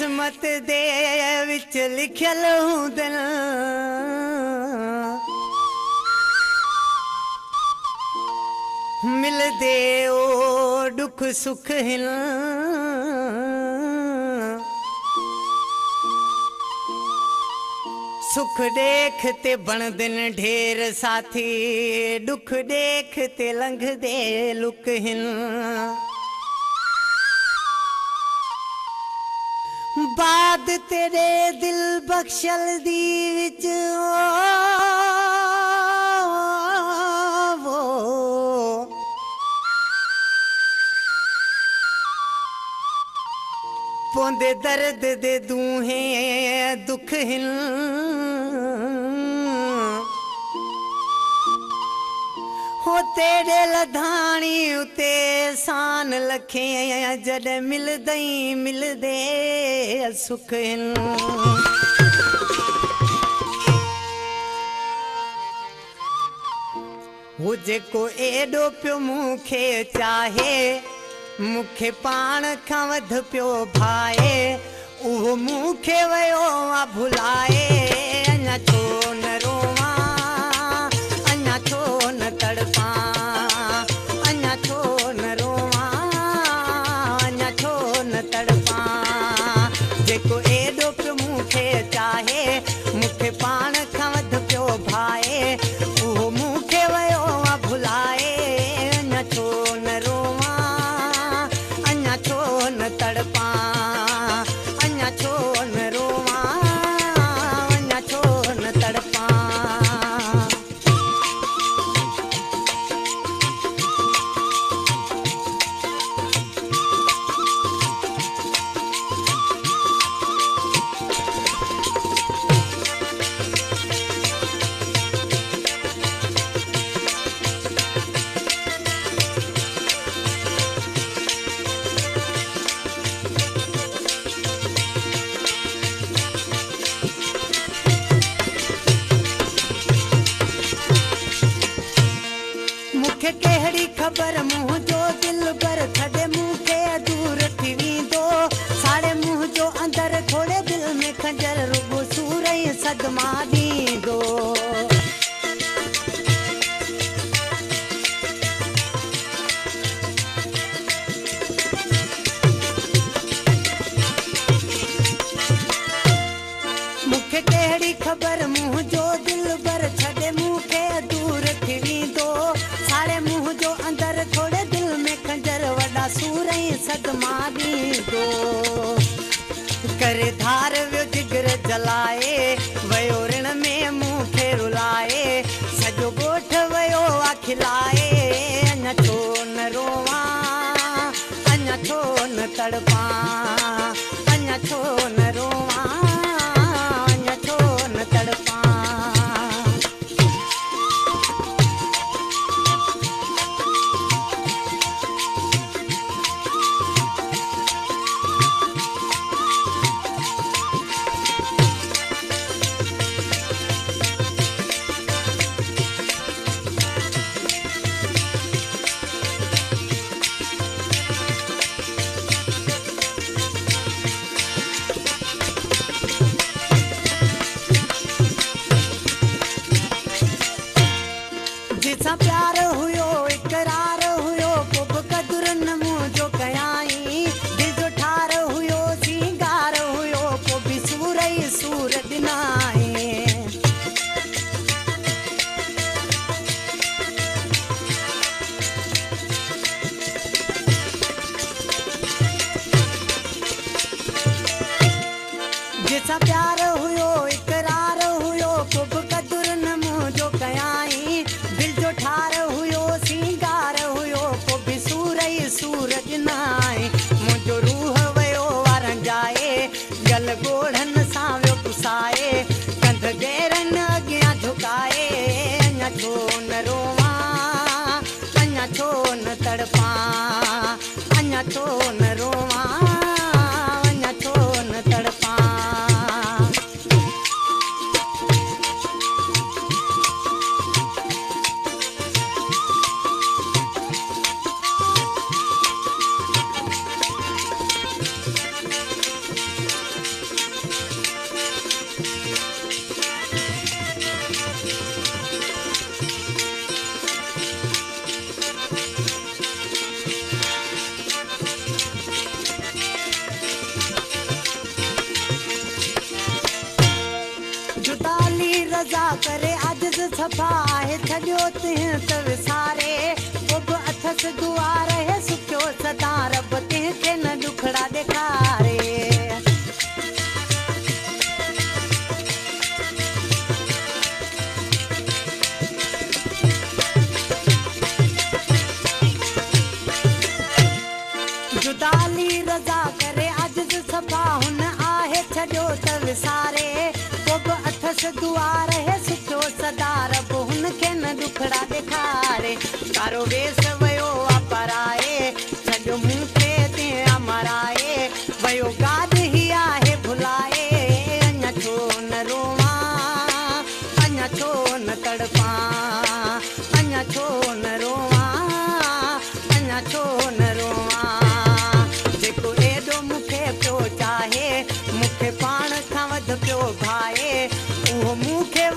किस्मत दे विच लिखल हुंदन मिलदे ओ दुख सुख हिन सुख देखते बनदन ढेर साथी दुख देखते लंघदे लुक हिन बाद तेरे दिल बख्शल दी विच वो पोंदे दर्द दे दूहे दुख हिन हो तेरे लधानी उते सान लखे जद मिलदई मिलदे सुख हिन वो जेको एडो पियो मूंखे चाहे मूंखे पाण खां वध पियो भाए उहो मूंखे वयो आ भुलाए अञा छो न रोवां अञा छो न तड़पां अञा छो न रोवां अञा छो न तड़पां जेको एडो पियो मूंखे चाहे मूंखे पाण खां वध पियो भाए उहो मूंखे वयो आ भुलाए अञा छो न रोवां अञा छो न तड़पां अञा छो न रोवां अञा छो न तड़पां मूंखे कहिड़ी ख़बर मुंह जो दिल पर छॾे मूंखे दूर थी वेंदो साड़े मुंह जो अंदर थोड़े दिल में खंजर रुगो सूर ऐं सदमा ॾींदो मूंखे कहिड़ी ख़बर मुंह जो दिल पर छॾे मूंखे दूर थी वेंदो साड़े मुंह जो अंदर थोड़े दिल में खंजर वॾा सूर ऐं सदमा ॾींदो करे धार वियो जिगर जलाए वयो ऋण में मूंखे रुलाए सॼो ॻोठ वयो आ खिलाए अञा छो न रोवां अञा छो न तड़पां अञा छो न रोवां अञा छो न तड़पां जिसां प्यार हुयो इकरार हुयो को बि क़दुरु न मुंहिंजो कयाई दिलि जो ठार हुयो सींगार हुयो को बि सूर ई सूर ॾिनाई जिसां प्यार हुयो इकरार हुयो को बि क़दुरु न मुंहिंजो कयाई दिल जो ठार हुयो सींगार हुयो को बि सूर ई सूर ॾिनाई मुंहिंजो रूह वयो वारंजाए गल ॻोढ़नि सां वियो पुसाए कंध गेरनि अॻियां झुकाए अञा छो न रोवां अञा छो न तड़पां अञा छो न रोवां अञा छो न तड़पां जुदाली रज़ा करे आजिज़ छफा आहे छॾियो तिंहिं त विसारे पोइ बि अथस दुआ रहे सुखियो सदा रब तिंहिंखे न ॾुखड़ा ॾेखारे जुदाली रज़ा करे आजिज़ छफा हुन आहे छॾियो त विसारे पोइ बि अथस दुआ रहे सुठो सदा रब हुनखे न ॾुखड़ा ॾेखारे कारो वेस वियो आहे पराए सॼो मूं खे तियां मराए वियो गाद ही आहे भुलाए अञा छो न रोवां अञा छो न तड़पां अञा छो न रोवां अञा छो न रोवां जेको एॾो मूंखे पियो चाहे मूंखे पाण खां वध पियो भाए उहो मूंखे